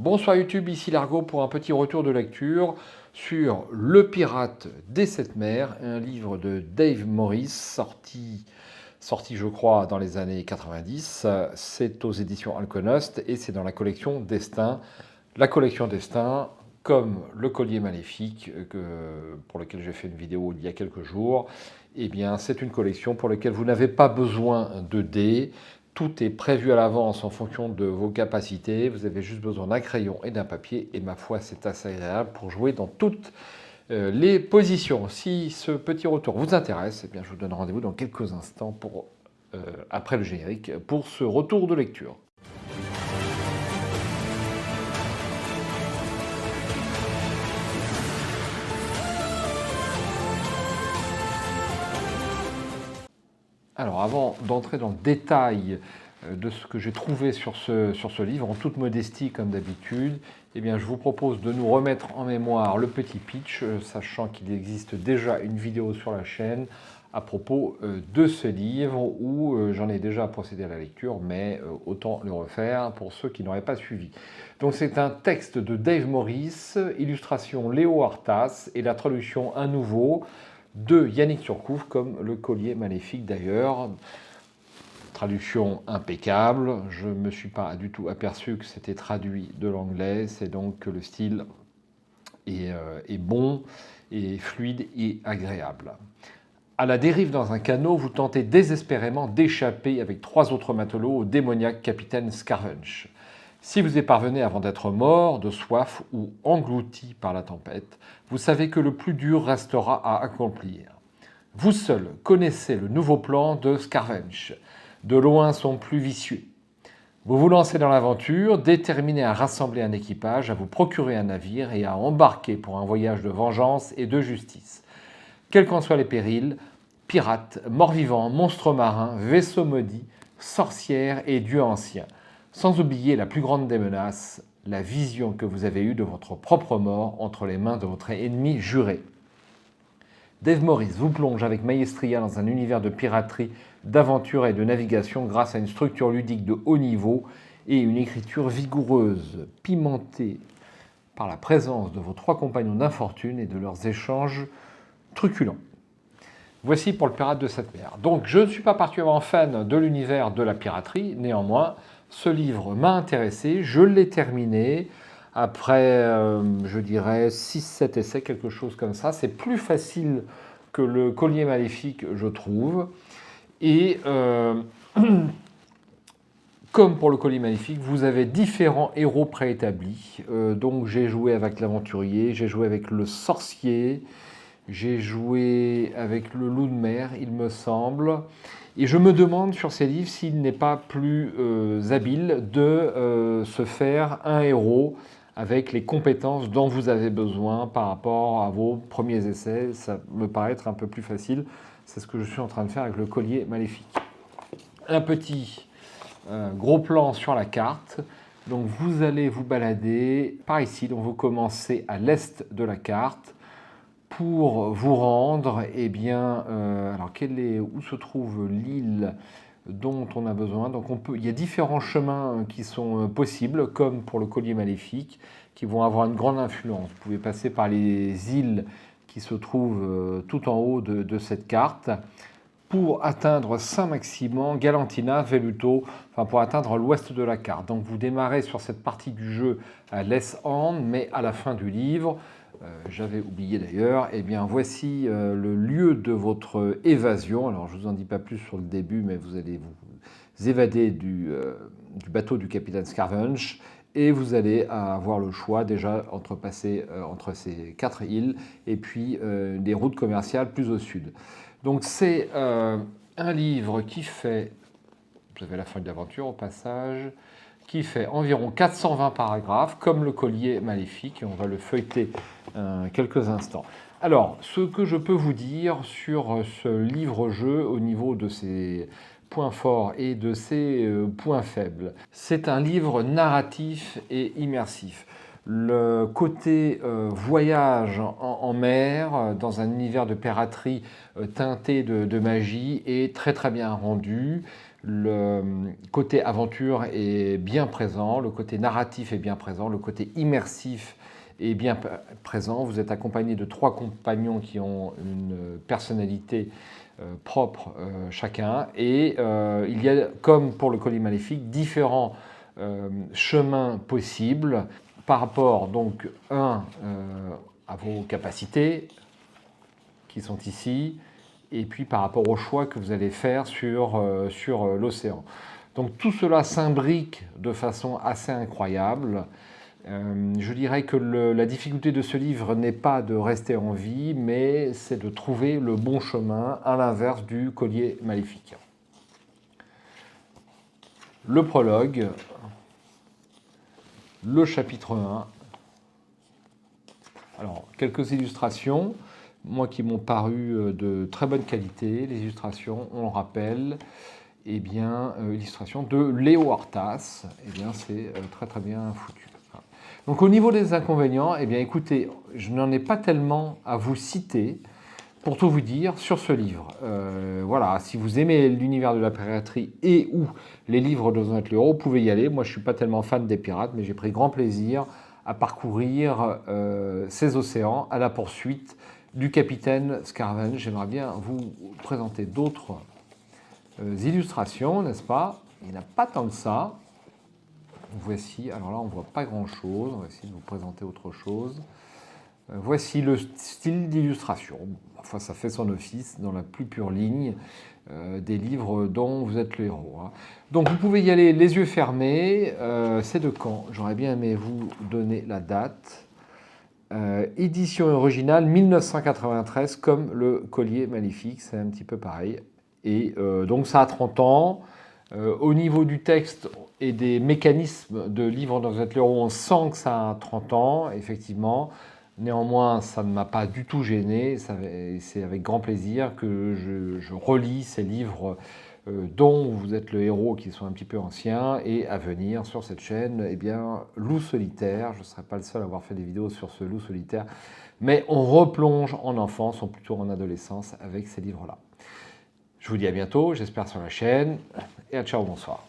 Bonsoir YouTube, ici Largo pour un petit retour de lecture sur Le Pirate des Sept Mers, un livre de Dave Morris sorti je crois dans les années 90. C'est aux éditions Alconost et c'est dans la collection Destin. La collection Destin, comme Le Collier Maléfique, pour lequel j'ai fait une vidéo il y a quelques jours, eh bien c'est une collection pour laquelle vous n'avez pas besoin de dés. Tout est prévu à l'avance en fonction de vos capacités. Vous avez juste besoin d'un crayon et d'un papier. Et ma foi, c'est assez agréable pour jouer dans toutes les positions. Si ce petit retour vous intéresse, eh bien, je vous donne rendez-vous dans quelques instants après le générique pour ce retour de lecture. Alors, avant d'entrer dans le détail de ce que j'ai trouvé sur ce livre, en toute modestie comme d'habitude, eh bien, je vous propose de nous remettre en mémoire le petit pitch, sachant qu'il existe déjà une vidéo sur la chaîne à propos de ce livre où j'en ai déjà procédé à la lecture, mais autant le refaire pour ceux qui n'auraient pas suivi. Donc c'est un texte de Dave Morris, illustration Léo Artas et la traduction à nouveau de Yannick Surcouf, comme Le Collier Maléfique d'ailleurs. Traduction impeccable, je ne me suis pas du tout aperçu que c'était traduit de l'anglais, c'est donc que le style est bon, et fluide et agréable. À la dérive dans un canot, vous tentez désespérément d'échapper avec 3 autres matelots au démoniaque capitaine Scavench. Si vous y parvenez avant d'être mort, de soif ou englouti par la tempête, vous savez que le plus dur restera à accomplir. Vous seul connaissez le nouveau plan de Scavench, de loin son plus vicieux. Vous vous lancez dans l'aventure, déterminé à rassembler un équipage, à vous procurer un navire et à embarquer pour un voyage de vengeance et de justice. Quels qu'en soient les périls, pirates, morts-vivants, monstres marins, vaisseaux maudits, sorcières et dieux anciens, sans oublier la plus grande des menaces, la vision que vous avez eue de votre propre mort entre les mains de votre ennemi juré. Dave Morris vous plonge avec maestria dans un univers de piraterie, d'aventure et de navigation grâce à une structure ludique de haut niveau et une écriture vigoureuse, pimentée par la présence de vos 3 compagnons d'infortune et de leurs échanges truculents. Voici pour Le Pirate de Sept Mers. Donc je ne suis pas particulièrement fan de l'univers de la piraterie, néanmoins ce livre m'a intéressé, je l'ai terminé après, je dirais, 6-7 essais, quelque chose comme ça. C'est plus facile que Le Collier Maléfique, je trouve. Et comme pour Le Collier Maléfique, vous avez différents héros préétablis. Donc j'ai joué avec l'aventurier, j'ai joué avec le sorcier, j'ai joué avec le loup de mer, il me semble. Et je me demande sur ces livres s'il n'est pas plus habile de se faire un héros avec les compétences dont vous avez besoin par rapport à vos premiers essais. Ça me paraît être un peu plus facile. C'est ce que je suis en train de faire avec Le Collier Maléfique. Un petit gros plan sur la carte. Donc vous allez vous balader par ici. Donc vous commencez à l'est de la carte. Pour vous rendre, eh bien, alors où se trouve l'île dont on a besoin? Donc il y a différents chemins qui sont possibles, comme pour Le Collier Maléfique, qui vont avoir une grande influence. Vous pouvez passer par les îles qui se trouvent tout en haut de cette carte pour atteindre Saint-Maximin, Galantina, Velluto, enfin pour atteindre l'ouest de la carte. Donc vous démarrez sur cette partie du jeu à l'Est-End, mais à la fin du livre, j'avais oublié d'ailleurs, eh bien voici le lieu de votre évasion. Alors je ne vous en dis pas plus sur le début, mais vous allez vous évader du bateau du capitaine Scavench et vous allez avoir le choix déjà entre passer entre ces 4 îles et puis des routes commerciales plus au sud. Donc c'est un livre qui fait, vous avez la feuille d'aventure au passage, qui fait environ 420 paragraphes, comme Le Collier Maléfique, et on va le feuilleter quelques instants. Alors, ce que je peux vous dire sur ce livre-jeu au niveau de ses points forts et de ses points faibles, c'est un livre narratif et immersif. Le côté voyage en mer, dans un univers de piraterie teinté de magie, est très très bien rendu. Le côté aventure est bien présent, le côté narratif est bien présent, le côté immersif est bien présent. Vous êtes accompagné de 3 compagnons qui ont une personnalité propre chacun. Et il y a, comme pour le collier maléfique, différents chemins possibles par rapport, donc, à vos capacités qui sont ici, et puis par rapport au choix que vous allez faire sur l'océan. Donc tout cela s'imbrique de façon assez incroyable. Je dirais que la difficulté de ce livre n'est pas de rester en vie, mais c'est de trouver le bon chemin, à l'inverse du collier maléfique. Le prologue, le chapitre 1. Alors, quelques illustrations, moi qui m'ont paru de très bonne qualité. Les illustrations, on le rappelle, eh bien, illustration de Léo Artas. Eh bien, c'est très très bien foutu. Donc au niveau des inconvénients, eh bien écoutez, je n'en ai pas tellement à vous citer, pour tout vous dire, sur ce livre. Voilà, si vous aimez l'univers de la piraterie et ou les livres de Donald le Héros, vous pouvez y aller. Moi, je ne suis pas tellement fan des pirates, mais j'ai pris grand plaisir à parcourir ces océans à la poursuite du capitaine Scaravenge. J'aimerais bien vous présenter d'autres illustrations, n'est-ce pas? Il n'y en a pas tant que ça. Voici, alors là on ne voit pas grand-chose, on va essayer de vous présenter autre chose. Voici le style d'illustration. Parfois ça fait son office dans la plus pure ligne des livres dont vous êtes le héros. Donc vous pouvez y aller les yeux fermés. C'est de quand? J'aurais bien aimé vous donner la date. Édition originale 1993, comme le collier maléfique, c'est un petit peu pareil. Et donc ça a 30 ans. Au niveau du texte et des mécanismes de livre dans le héros, on sent que ça a 30 ans, effectivement. Néanmoins, ça ne m'a pas du tout gêné. C'est avec grand plaisir que je relis ces livres dont vous êtes le héros, qui sont un petit peu anciens. Et à venir sur cette chaîne, eh bien, Loup solitaire. Je ne serai pas le seul à avoir fait des vidéos sur ce Loup solitaire. Mais on replonge en enfance, ou plutôt en adolescence, avec ces livres-là. Je vous dis à bientôt, j'espère sur la chaîne, et à ciao, bonsoir.